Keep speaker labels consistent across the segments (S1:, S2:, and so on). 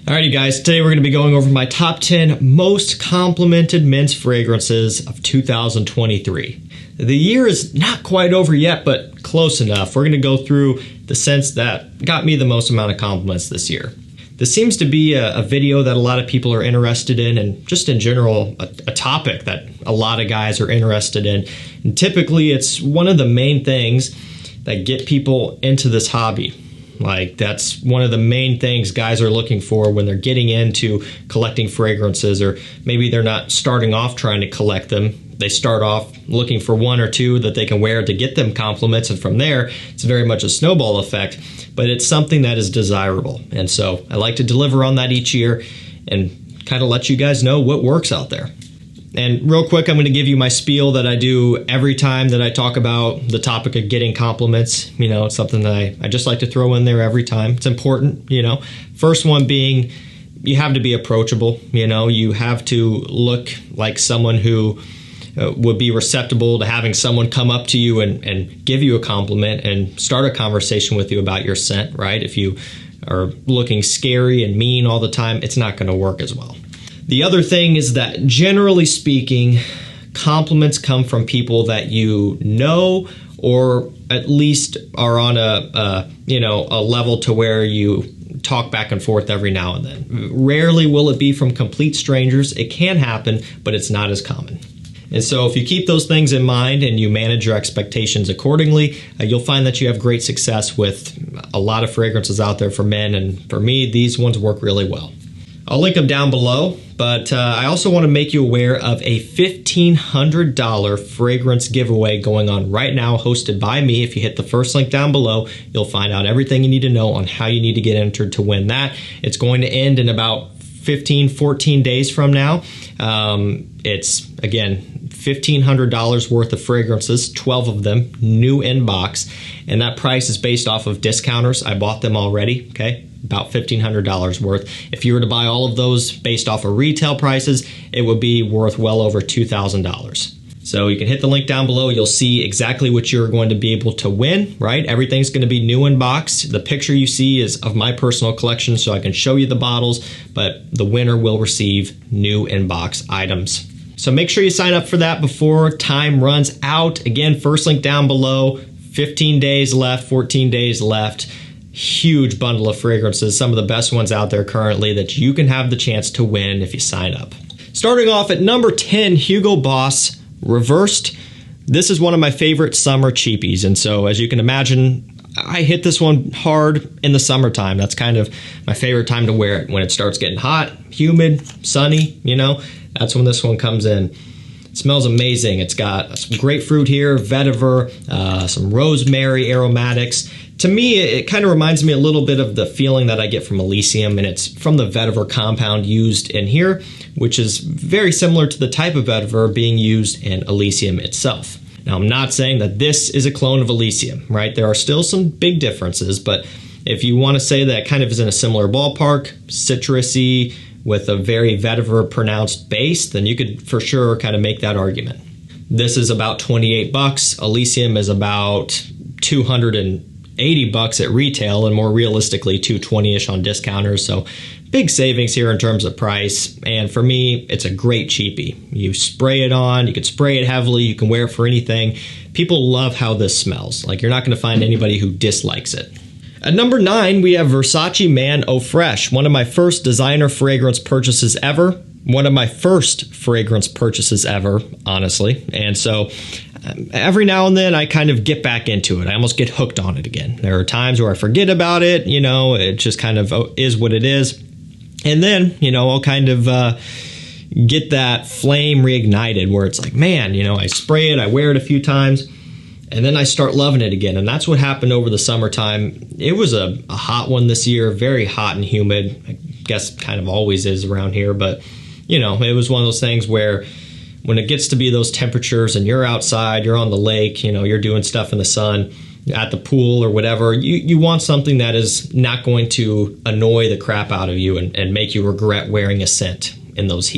S1: Alrighty guys, today we're going to be going over my top 10 most complimented men's fragrances of 2023. The year is not quite over yet, but close enough. We're going to go through the scents that got me the most amount of compliments this year. This seems to be a video that a lot of people are interested in, and just in general, a topic that a lot of guys are interested in. And typically it's one of the main things that get people into this hobby. Like, that's one of the main things guys are looking for when they're getting into collecting fragrances, or maybe they're not starting off trying to collect them. They start off looking for one or two that they can wear to get them compliments, and from there, it's very much a snowball effect, but it's something that is desirable. And so I like to deliver on that each year and kind of let you guys know what works out there. And real quick, I'm going to give you my spiel that I do every time that I talk about the topic of getting compliments. You know, it's something that I just like to throw in there every time. It's important, you know. First one being, you have to be approachable. You know, you have to look like someone who would be receptible to having someone come up to you and give you a compliment and start a conversation with you about your scent, right? If you are looking scary and mean all the time, it's not going to work as well. The other thing is that, generally speaking, compliments come from people that you know, or at least are on a level to where you talk back and forth every now and then. Rarely will it be from complete strangers. It can happen, but it's not as common. And so if you keep those things in mind and you manage your expectations accordingly, you'll find that you have great success with a lot of fragrances out there for men. And for me, these ones work really well. I'll link them down below, but I also want to make you aware of a $1,500 fragrance giveaway going on right now, hosted by me. If you hit the first link down below, you'll find out everything you need to know on how you need to get entered to win that. It's going to end in about 14 days from now. It's, again, $1,500 worth of fragrances, 12 of them, new in box, and that price is based off of discounters. I bought them already, okay? About $1,500 worth. If you were to buy all of those based off of retail prices, it would be worth well over $2,000. So you can hit the link down below. You'll see exactly what you're going to be able to win, right? Everything's going to be new in box. The picture you see is of my personal collection, so I can show you the bottles, but the winner will receive new in box items. So make sure you sign up for that before time runs out. Again, first link down below, 15 days left, 14 days left. Huge bundle of fragrances, some of the best ones out there currently that you can have the chance to win if you sign up. Starting off at number 10, Hugo Boss Reversed. This is one of my favorite summer cheapies, and so as you can imagine, I hit this one hard in the summertime. That's kind of my favorite time to wear it, when it starts getting hot, humid, sunny, you know, that's when this one comes in. It smells amazing. It's got some grapefruit here, vetiver, some rosemary aromatics. To me, it kind of reminds me a little bit of the feeling that I get from Elysium, and it's from the vetiver compound used in here, which is very similar to the type of vetiver being used in Elysium itself. Now, I'm not saying that this is a clone of Elysium, right? There are still some big differences, but if you want to say that it kind of is in a similar ballpark, citrusy, with a very vetiver pronounced base, then you could for sure kind of make that argument. This is about 28 bucks. Elysium is about 280 bucks at retail, and more realistically 220-ish on discounters. So big savings here in terms of price, and for me, it's a great cheapie. You spray it on, you can spray it heavily, you can wear it for anything. People love how this smells. Like, you're not going to find anybody who dislikes it. At number 9, we have Versace Man of Fresh, one of my first designer fragrance purchases ever. One of my first fragrance purchases ever, honestly. And so every now and then I kind of get back into it. I almost get hooked on it again. There are times where I forget about it, you know, it just kind of is what it is. And then, you know, I'll kind of get that flame reignited where it's like, man, you know, I spray it, I wear it a few times, and then I start loving it again. And that's what happened over the summertime. It was a hot one this year, very hot and humid. I guess kind of always is around here, but you know, it was one of those things where when it gets to be those temperatures and you're outside, you're on the lake, you know, you're doing stuff in the sun, at the pool or whatever, you want something that is not going to annoy the crap out of you and make you regret wearing a scent in those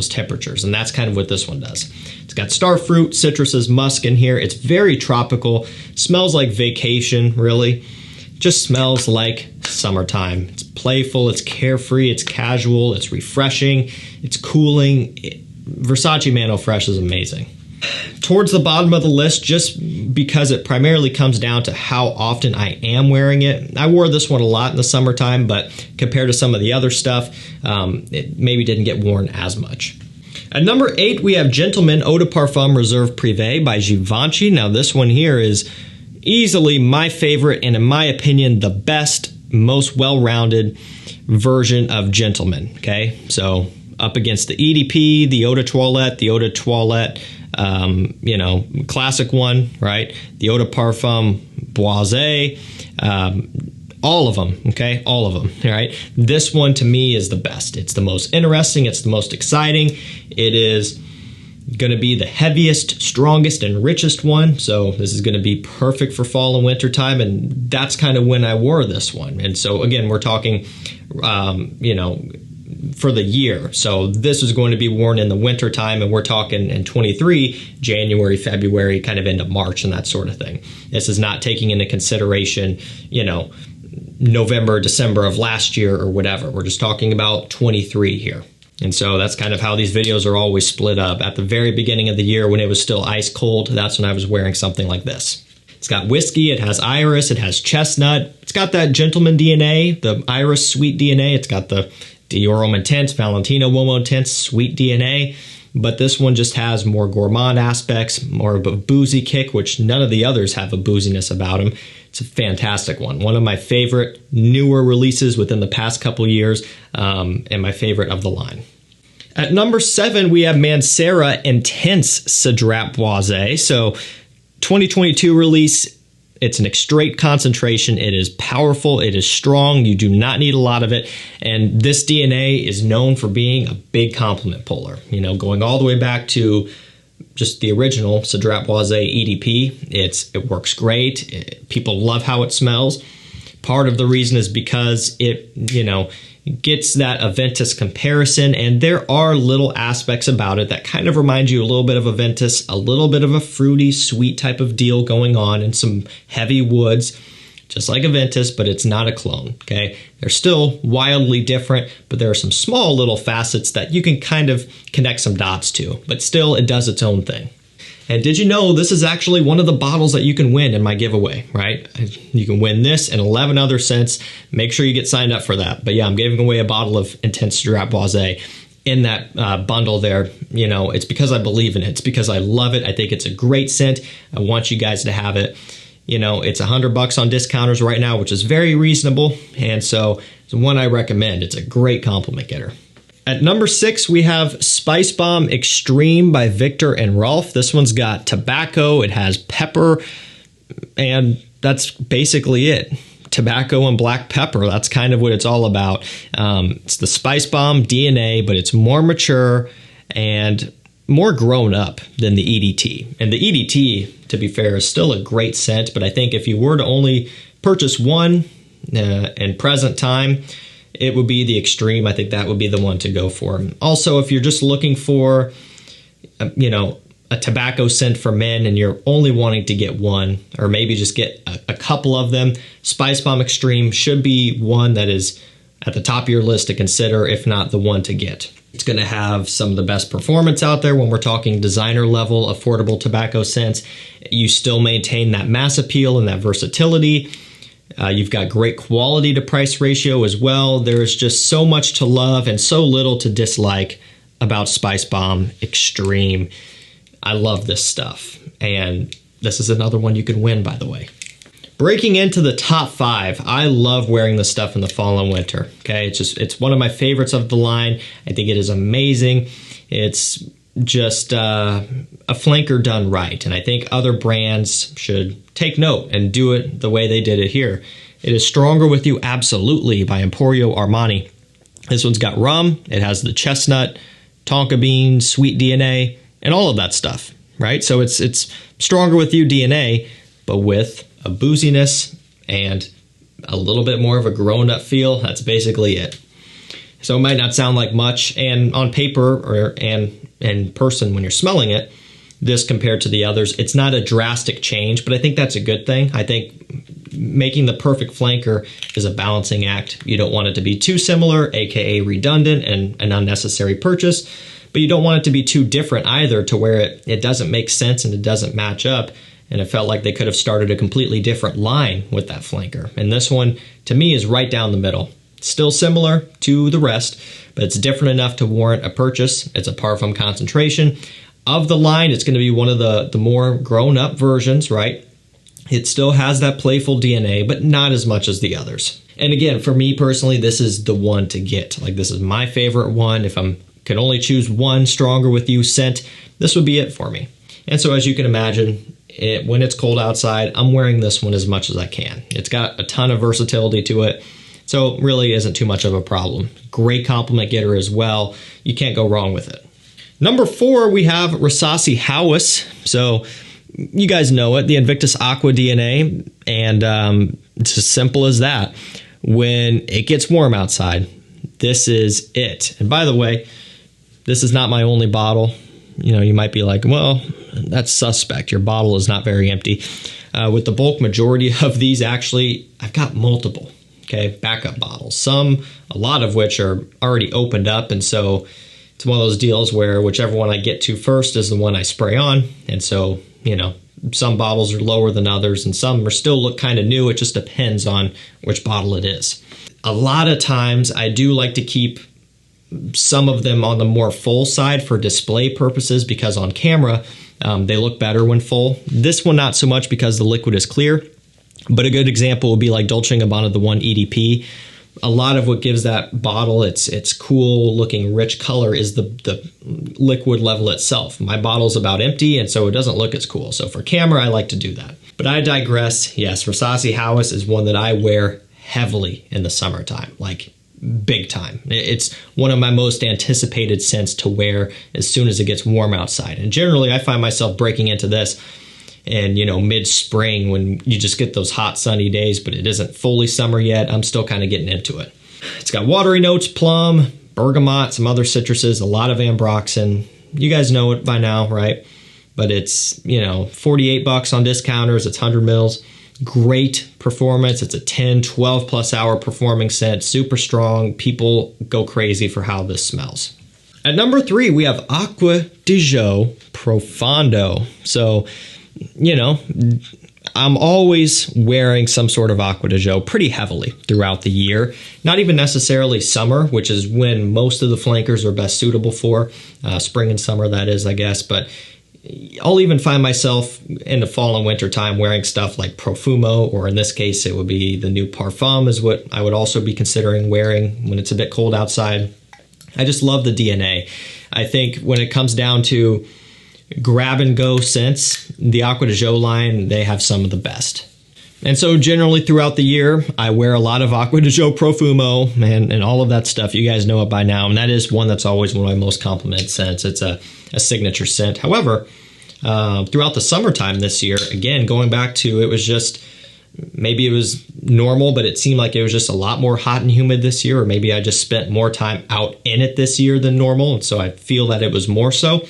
S1: temperatures. And that's kind of what this one does. It's got star fruit, citruses, musk in here. It's very tropical, smells like vacation, really. Just smells like summertime. It's playful, it's carefree, it's casual, it's refreshing, it's cooling. Versace Man of Fresh is amazing. Towards the bottom of the list, just because it primarily comes down to how often I am wearing it. I wore this one a lot in the summertime, but compared to some of the other stuff, it maybe didn't get worn as much. At number 8, we have Gentleman Eau de Parfum Reserve Privé by Givenchy. Now this one here is easily my favorite, and in my opinion, the best, most well-rounded version of Gentleman, okay? So up against the EDP, the Eau de Toilette, the Eau de Toilette, you know, classic one, right? The Eau de Parfum Boisé, all of them, okay? All of them, all right? This one to me is the best. It's the most interesting. It's the most exciting. It is going to be the heaviest, strongest, and richest one. So this is going to be perfect for fall and winter time. And that's kind of when I wore this one. And so again, we're talking, you know, for the year. So this is going to be worn in the winter time, and we're talking in 23, January, February, kind of into March and that sort of thing. This is not taking into consideration, you know, November, December of last year or whatever. We're just talking about 23 here. And so that's kind of how these videos are always split up. At the very beginning of the year when it was still ice cold, that's when I was wearing something like this. It's got whiskey, it has iris, it has chestnut. It's got that Gentleman DNA, the iris sweet DNA. It's got the Diorum Intense, Valentino Uomo Intense, sweet DNA. But this one just has more gourmand aspects, more of a boozy kick, which none of the others have a booziness about them. It's a fantastic one. One of my favorite newer releases within the past couple years, and my favorite of the line. At number 7, we have Mancera Intense Cedrat Boisé. So 2022 release. It's an extrait concentration. It is powerful. It is strong. You do not need a lot of it. And this DNA is known for being a big compliment puller. You know, going all the way back to just the original Cedrat Boisé EDP. It works great. People love how it smells. Part of the reason is because it, you know, gets that Aventus comparison, and there are little aspects about it that kind of remind you a little bit of Aventus, a little bit of a fruity, sweet type of deal going on, and some heavy woods, just like Aventus, but it's not a clone, okay? They're still wildly different, but there are some small little facets that you can kind of connect some dots to, but still it does its own thing. And did you know this is actually one of the bottles that you can win in my giveaway, right? You can win this and 11 other scents. Make sure you get signed up for that. But yeah, I'm giving away a bottle of Intense Cedrat Boisé in that bundle there. You know, it's because I believe in it. It's because I love it. I think it's a great scent. I want you guys to have it. You know, it's $100 on discounters right now, which is very reasonable. And so it's one I recommend. It's a great compliment getter. At number 6, we have Spice Bomb Extreme by Victor and Rolf. This one's got tobacco, it has pepper, and that's basically it. Tobacco and black pepper, that's kind of what it's all about. It's the Spice Bomb DNA, but it's more mature and more grown up than the EDT. And the EDT, to be fair, is still a great scent, but I think if you were to only purchase one in present time, it would be the Extreme. I think that would be the one to go for. Also, if you're just looking for, you know, a tobacco scent for men and you're only wanting to get one, or maybe just get a couple of them, Spice Bomb Extreme should be one that is at the top of your list to consider, if not the one to get. It's going to have some of the best performance out there when we're talking designer level, affordable tobacco scents. You still maintain that mass appeal and that versatility. You've got great quality to price ratio as well. There's just so much to love and so little to dislike about Spice Bomb Extreme. I love this stuff. And this is another one you can win, by the way. Breaking into the top 5, I love wearing this stuff in the fall and winter. Okay, it's one of my favorites of the line. I think it is amazing. It's just a flanker done right, and I think other brands should take note and do it the way they did it here. It is Stronger With You Absolutely by Emporio Armani. This one's got rum, it has the chestnut, tonka bean, sweet DNA, and all of that stuff, right? So it's Stronger With You DNA, but with a booziness and a little bit more of a grown-up feel. That's basically it. So it might not sound like much, and on paper and in person when you're smelling it, this compared to the others, it's not a drastic change, but I think that's a good thing. I think making the perfect flanker is a balancing act. You don't want it to be too similar, aka redundant and an unnecessary purchase, but you don't want it to be too different either to where it doesn't make sense and it doesn't match up. And it felt like they could have started a completely different line with that flanker. And this one, to me, is right down the middle. Still similar to the rest, but it's different enough to warrant a purchase. It's a parfum concentration. Of the line, it's going to be one of the more grown-up versions, right? It still has that playful DNA, but not as much as the others. And again, for me personally, this is the one to get. Like, this is my favorite one. If I could only choose one stronger with you scent, this would be it for me. And so as you can imagine, when it's cold outside, I'm wearing this one as much as I can. It's got a ton of versatility to it, so it really isn't too much of a problem. Great compliment getter as well. You can't go wrong with it. Number 4, we have Versace House. So you guys know it, the Invictus Aqua DNA, and it's as simple as that. When it gets warm outside, this is it. And by the way, this is not my only bottle. You know, you might be like, well, that's suspect. Your bottle is not very empty. With the bulk majority of these, actually, I've got multiple, okay, backup bottles. A lot of which are already opened up. And so it's one of those deals where whichever one I get to first is the one I spray on. And so, you know, some bottles are lower than others and some are still look kind of new. It just depends on which bottle it is. A lot of times I do like to keep some of them on the more full side for display purposes because on camera they look better when full. This one not so much because the liquid is clear, but a good example would be like Dolce & Gabbana, the one EDP. A lot of what gives that bottle its cool looking rich color is the liquid level itself. My bottle's about empty and so it doesn't look as cool. So for camera I like to do that. But I digress. Yes, Versace House is one that I wear heavily in the summertime, like big time. It's one of my most anticipated scents to wear as soon as it gets warm outside. And generally I find myself breaking into this in, you know, mid-spring when you just get those hot sunny days, but it isn't fully summer yet. I'm still kind of getting into it. It's got watery notes, plum, bergamot, some other citruses, a lot of ambroxan. You guys know it by now, right? But it's, you know, $48 on discounters. It's 100 mils. Great performance. It's a 10, 12 plus hour performing scent, super strong. People go crazy for how this smells. At number 3, we have Aqua Deo Profumo. So, you know, I'm always wearing some sort of Aqua Deo pretty heavily throughout the year. Not even necessarily summer, which is when most of the flankers are best suitable for. Spring and summer, that is, I guess. But I'll even find myself in the fall and winter time wearing stuff like Profumo, or in this case, it would be the new Parfum is what I would also be considering wearing when it's a bit cold outside. I just love the DNA. I think when it comes down to grab and go scents, the Aqua Deo line, they have some of the best. And so generally throughout the year, I wear a lot of Aqua Deo Profumo and all of that stuff. You guys know it by now. And that is one that's always one of my most complimented scents. It's a signature scent. However, throughout the summertime this year, again, going back to it was just, maybe it was normal, but it seemed like it was just a lot more hot and humid this year. Or maybe I just spent more time out in it this year than normal. And so I feel that it was more so.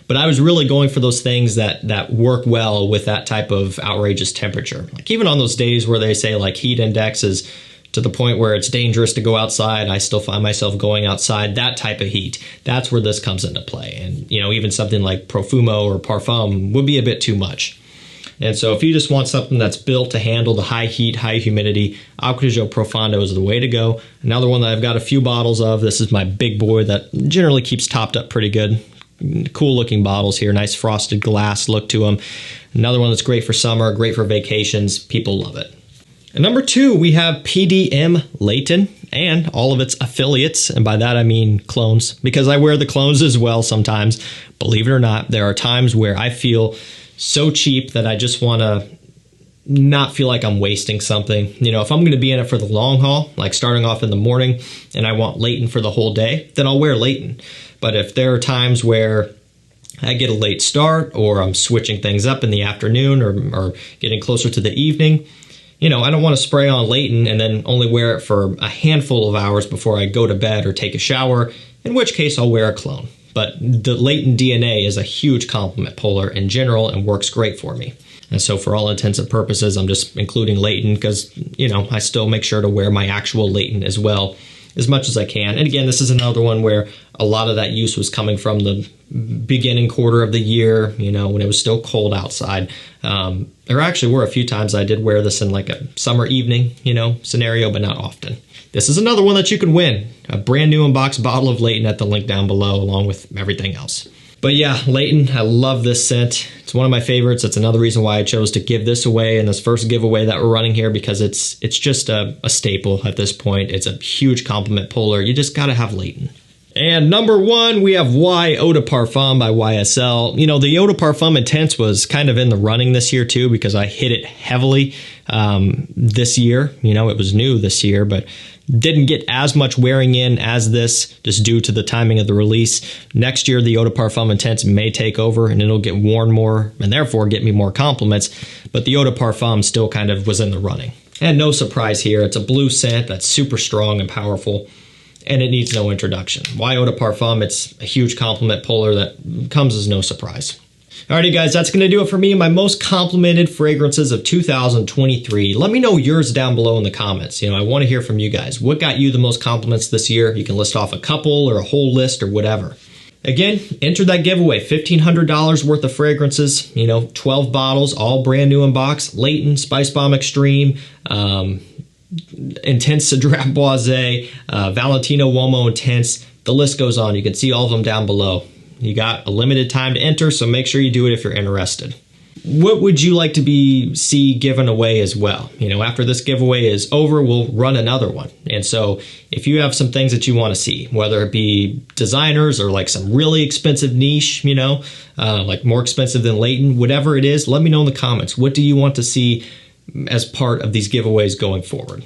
S1: But I was really going for those things that work well with that type of outrageous temperature. Like even on those days where they say like heat index is to the point where it's dangerous to go outside, I still find myself going outside. That type of heat, that's where this comes into play. And, you know, even something like Profumo or Parfum would be a bit too much. And so if you just want something that's built to handle the high heat, high humidity, Aqua Deo Profumo is the way to go. Another one that I've got a few bottles of. This is my big boy that generally keeps topped up pretty good. Cool looking bottles here, nice frosted glass look to them. Another one that's great for summer, great for vacations. People love it. And number 2, we have PDM Leighton and all of its affiliates. And by that I mean clones, because I wear the clones as well sometimes. Believe it or not, there are times where I feel so cheap that I just want to not feel like I'm wasting something. You know, if I'm going to be in it for the long haul, like starting off in the morning and I want Layton for the whole day, then I'll wear Layton. But if there are times where I get a late start or I'm switching things up in the afternoon or getting closer to the evening, you know, I don't want to spray on Layton and then only wear it for a handful of hours before I go to bed or take a shower, in which case I'll wear a clone. But the Layton DNA is a huge compliment puller in general and works great for me. And so for all intents and purposes, I'm just including Layton because, you know, I still make sure to wear my actual Layton as well as much as I can. And again, this is another one where a lot of that use was coming from the beginning quarter of the year, you know, when it was still cold outside. There actually were a few times I did wear this in like a summer evening, you know, scenario, but not often. This is another one that you can win. A brand new unboxed bottle of Layton at the link down below, along with everything else. But yeah, Layton, I love this scent. It's one of my favorites. It's another reason why I chose to give this away in this first giveaway that we're running here, because it's just a staple at this point. It's a huge compliment puller. You just gotta have Layton. And number 1, we have Y Eau de Parfum by YSL. You know, the Eau de Parfum Intense was kind of in the running this year too, because I hit it heavily this year. You know, it was new this year, but didn't get as much wearing in as this, just due to the timing of the release. Next year, the Eau de Parfum Intense may take over and it'll get worn more and therefore get me more compliments. But the Eau de Parfum still kind of was in the running. And no surprise here, it's a blue scent that's super strong and powerful, and it needs no introduction. Y Eau de Parfum, it's a huge compliment puller that comes as no surprise. Alrighty guys, that's gonna do it for me. My most complimented fragrances of 2023. Let me know yours down below in the comments. You know, I wanna hear from you guys. What got you the most compliments this year? You can list off a couple or a whole list or whatever. Again, enter that giveaway, $1,500 worth of fragrances, you know, 12 bottles, all brand new in box. Layton, Spice Bomb Extreme, Intense Cedrat Boise, Valentino Uomo Intense. The list goes on. You can see all of them down below. You got a limited time to enter, so make sure you do it if you're interested. What would you like to see given away as well? You know, after this giveaway is over, we'll run another one. And so if you have some things that you want to see, whether it be designers or like some really expensive niche, you know, like more expensive than Layton, whatever it is, let me know in the comments. What do you want to see as part of these giveaways going forward?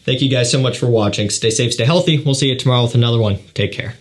S1: Thank you guys so much for watching. Stay safe, stay healthy. We'll see you tomorrow with another one. Take care.